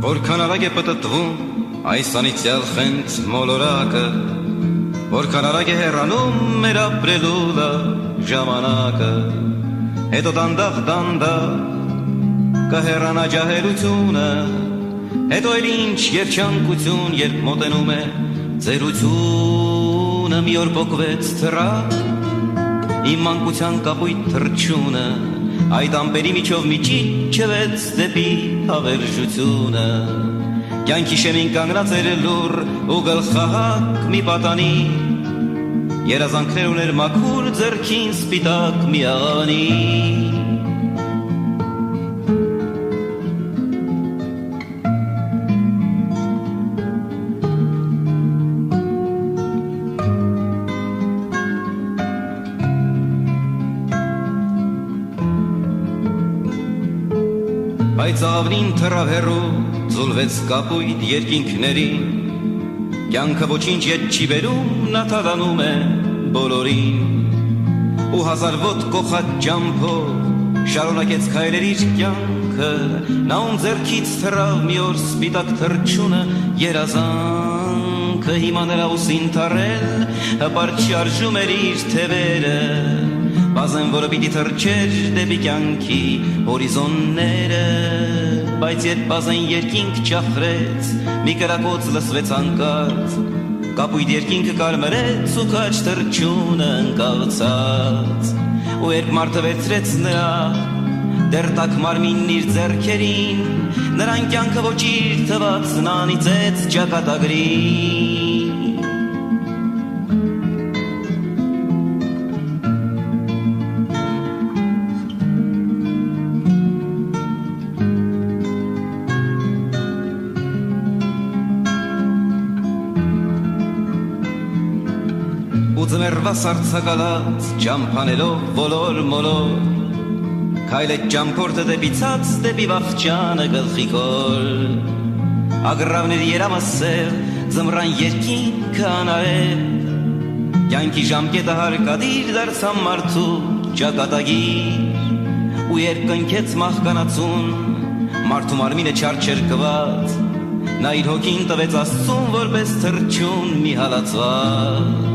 Որքան արագ է պտտվում այս անիծյալ խենթ մոլորակը, որքան արագ է հեռանում մեր ապրելու ժամանակը, հետո դանդաղ կհեռանա ջահելությունը, հետո էլ ինչ երջանկություն, երբ մոտենում է ծերությունը, մի օր պոկվեց թռա իմ մանկության կապույտ թռչյունը, այդ ամպերի միջով մի ճիչվեց դեպի հավերժությունը, կյանքի շեմին կանգնած էր լուռ ու գլխահակ մի պատանի, երազանքներ ուներ մաքուր ձեռքին սպիտակ մի աղանի։ Բայց աղավնին թռավ հեռու, ձուլվեց կապույտ երկինքներին, կյանքը ոչինչ ետ չի բերում, նա թալանում է բոլորին, ու հազար ոտ կոխած ջամփով շարունակեց քայլեր իր կյանքը, նա ում ձեռքից թռավ մի օր սպիտակ թռչյունը, երազանքը հիմա նրա ուսին թռել, հպարտ շարժում էր իր թևերը, բազեն որը պիտի թռչեր դեպի կյանքի հորիզոնները, բայց երբ բազեն երկինք ճախրեց, մի կրակոց լսվեց անկած, կապույտ երկինքը կարմրեց ու քաջ թռչյունը ընկալցած, ու երբ մարդը վերցրեց նրա դեռ տաք մարմինն իր ձեռքերին, նրան կյանքը ոչ իր թված նա անիծեց ճակատագրին։ Ու ձմեռվա սառցակալած ճամփանելով ոլոր մոլոր, քայլեց ճամփորդը դեպի ցած, դեպի վախճանը գլխիկոր, ագռավների երամասեր ձմռան երկինքը անարև, կյանքի ժամկետը հարկադիր դարձավ մարդու ճակատագիր, ու երբ կնքեց մահկանացուն, մարդու մարմինը չարչերկված, նա իր հոգին տվեց Աստծուն որպես թռչյուն մի հալածված,